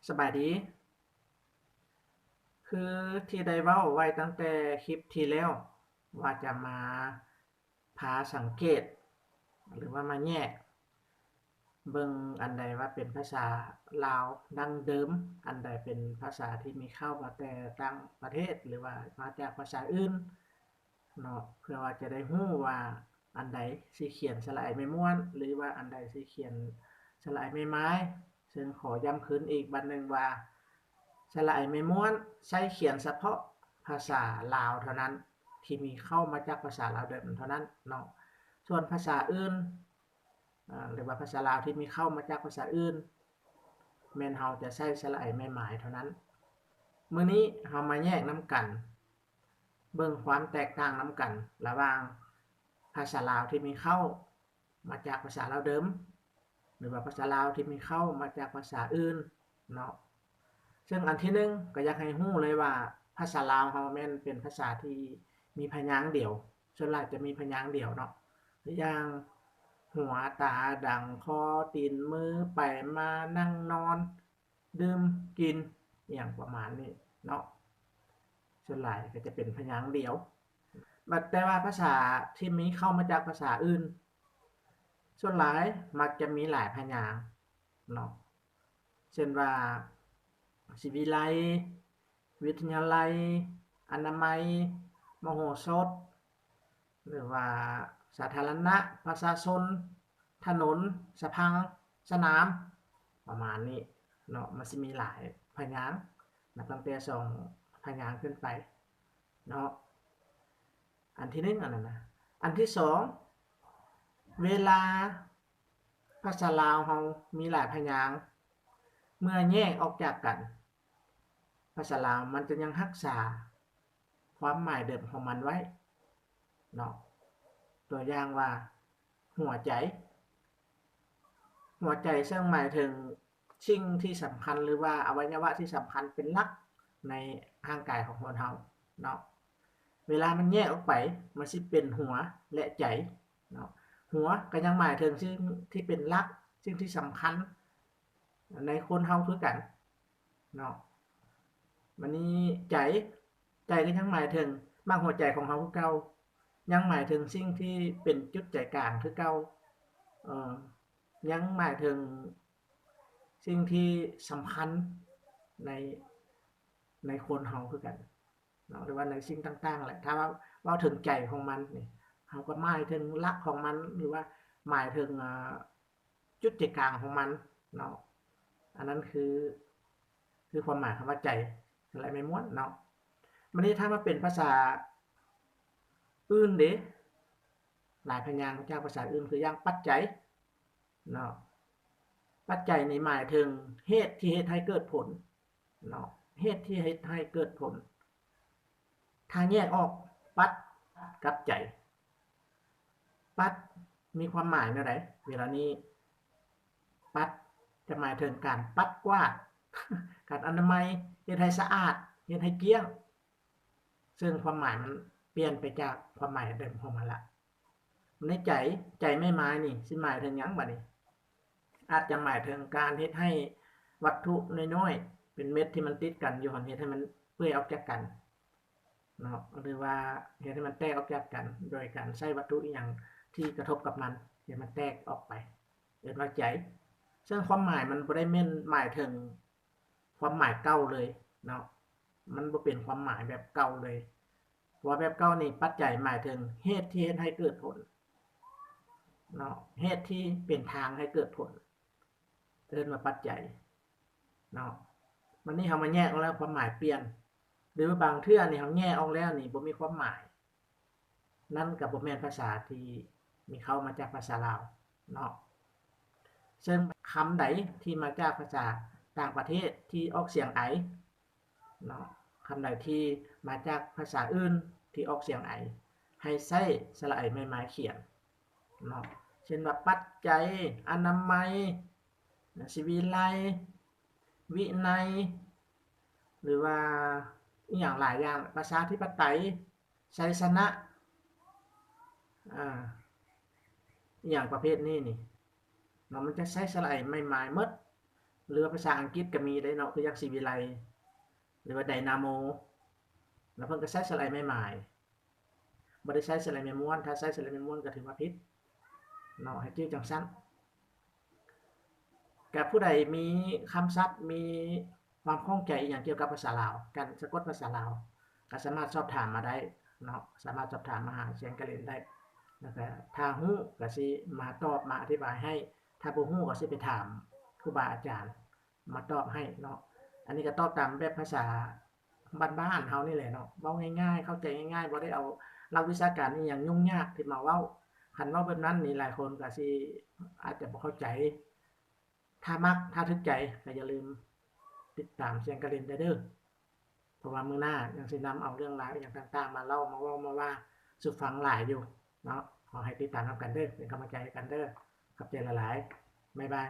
สบายดีคือที่ได้เว้าไว้ตั้งแต่คลิปที่แล้วว่าจะมาพาสังเกตหรือว่ามาแยกเบิ่งอันใดว่าเป็นภาษาลาวดั้งเดิมอันใดเป็นภาษาที่มีเข้ามาแต่ต่างประเทศหรือว่ามาจากภาษาอื่นเนาะเพื่อว่าจะได้รู้ว่าอันใดสิเขียนสระอิไม่ม่วนหรือว่าอันใดสิเขียนสระอิไม่ไม้ซึ่งขอย้ำคืนอีกบัดหนึ่งว่าสระอิไม่ม่วนใช้เขียนเฉพาะภาษาลาวเท่านั้นที่มีเข้ามาจากภาษาลาวเดิมเท่านั้นเนาะส่วนภาษาอื่นหรือว่าภาษาลาวที่มีเข้ามาจากภาษาอื่นแม่นเฮาจะใช้สระอิไม่หมายเท่านั้นมื้อนี้เฮามาแยกนำกันเบิ่งความแตกต่างนำกันระหว่างภาษาลาวที่มีเข้ามาจากภาษาลาวเดิมหรือว่าภาษาลาวที่มีเข้ามาจากภาษาอื่นเนาะซึ่งอันที่1ก็อยากให้รู้เลยว่าภาษาลาวเฮาแม่นเป็นภาษาที่มีพยางค์เดียวส่วนหลายจะมีพยางค์เดียวเนาะอย่างหัวตาดังคอตีนมือไปมานั่งนอนดื่มกินอหยังประมาณนี้เนาะส่วนหลายก็จะเป็นพยางค์เดียวบัดแต่ว่าภาษาที่มีเข้ามาจากภาษาอื่นส่วนหลายมักจะมีหลายพยางค์เนาะเช่นว่าสิวิไลวิทยาลัยอนามัยมโหสถหรือว่าสาธารณะประชาชนถนนสะพังสนามประมาณนี้เนาะมันสิมีหลายพยางค์นับตั้งแต่2พยางค์ขึ้นไปเนาะอันที่1อันนั้นนะอันที่2เวลาภาษาลาวเฮามีหลายพยางค์เมื่อแยกออกจากกันภาษาลาวมันจะยังรักษาความหมายเดิมของมันไว้เนาะตัวอย่างว่าหัวใจหัวใจซึ่งหมายถึงสิ่งที่สำคัญหรือว่าอวัยวะที่สำคัญเป็นหลักในร่างกายของคนเราเนาะเวลามันแยกออกไปมันสิเป็นหัวและใจเนาะหัวก็ยังหมายถึงสิ่งที่เป็นหลักสิ่งที่สำคัญในคนเราคือกันเนาะวันนี้ใจก็ยังหมายถึงบ้างหัวใจของเราคือเก่ายังหมายถึงสิ่งที่เป็นจุดใจกลางคือเก่ายังหมายถึงสิ่งที่สำคัญในคนเราคือกันเนาะหรือว่าในสิ่งต่างๆแหละถ้าว่าเว้าถึงใจของมันนี่เราก็หมายถึงหลักของมันหรือว่าหมายถึงจุดใจกลางของมันเนาะอันนั้นคือความหมายคำว่าใจอะไรไม่ม้วนเนาะวันนี้ถ้ามาเป็นภาษาอื่นเด้หลายพยางค์จากภาษาอื่นคืออย่างปัจจัยเนาะปัจจัยนี่หมายถึงเหตุที่เฮ็ดให้เกิดผลเนาะเหตุที่เฮ็ดให้เกิดผลถ้าแยกออกปัจกับใจปัจมีความหมายแนวใดเวลานี้ปัจจะหมายถึงการปัดกวาดการอนามัยเฮ็ดให้สะอาดเฮ็ดให้เกลี้ยงซึ่งความหมายมันเปลี่ยนไปจากความหมายเดิมของมันละในใจไม่หมายนี่สิหมายถึงหยังบัดนี้อาจจะหมายถึงการเฮ็ดให้วัตถุน้อยๆเป็นเม็ดที่มันติดกันอยู่หั่นเฮ็ดให้มันเปื่อยออกจากกันเนาะหรือว่าเฮ็ดให้มันแตกออกจากกันโดยการใช้วัตถุอิหยังที่กระทบกับมันให้มันแตกออกไปเอิ้นว่าใจซึ่งความหมายมันบ่ได้แม่นหมายถึงความหมายเก่าเลยเนาะมันบ่เป็นความหมายแบบเก่าเลยเพราะว่าแบบเก่านี่ปัจจัยหมายถึงเหตุที่เฮ็ดให้เกิดผลเนาะเหตุที่เป็นทางให้เกิดผลเอิ้นว่าปัจจัยเนาะวันนี้เฮามาแยกออกแล้วความหมายเปลี่ยนหรือบางเทื่อนี่เฮาแยกออกแล้วนี่บ่มีความหมายนั่นก็บ่แม่นภาษาที่มีเข้ามาจากภาษาลาวเนาะซึ่งคำใดที่มาจากภาษาต่างประเทศที่ออกเสียงไอเนาะคำใดที่มาจากภาษาอื่นที่ออกเสียงไอให้ใช้สระไอไม้ไม้เขียนเนาะเช่นว่าปัจจัยอนามัยสิวิไลวินัยหรือว่าอีหยังหลายอย่างประชาธิปไตยชัยชนะอีหยังประเภทนี้นี่เนาะมันจะใช้สระไอไม้ไม้หมด หรือว่าภาษาอังกฤษก็มีได้เนาะคืออย่างศิวิไลหรือว่าไดนาโมแล้วเพิ่นก็ใช้สระไม้หมายบ่ได้ใช้สระไม้ม้วนถ้าใช้สระไม้ม้วนก็ถือว่าผิดเนาะให้จื้อจังซั่นก็ผู้ใดมีคำศัพท์มีความข้องใจอิหยังเกี่ยวกับภาษาลาวการสะกดภาษาลาวก็สามารถสอบถามมาได้เนาะสามารถสอบถามมาหาเสียงกะเหรี่ยงได้แล้วก็ถ้ารู้ก็สิมาตอบมาอธิบายให้ถ้าบ่รู้ก็สิไปถามครูบาอาจารย์มาตอบให้เนาะอันนี้ก็ตอบตามแบบภาษาบ้านๆเฮานี่แหละเนาะเว้าง่ายๆเข้าใจง่ายๆบ่ได้เอาหลักวิชาการอิหยังยุ่งยากที่มาเว้าคันเว้าแบบนั้นนี่หลายคนก็สิอาจจะบ่เข้าใจถ้ามักถ้าถึกใจก็อย่าลืมติดตามเสียงกะเหรี่ยงได้เด้อเพราะว่ามื้อหน้ายังสินำเอาเรื่องราวอิหยังต่างๆมาเล่ามาเว้ามาว่าสู่ฟังหลายอยู่เนาะขอให้ติดตามนำกันเด้อเป็นกำลังใจให้กันเด้อขอบใจหลายๆบ๊ายบาย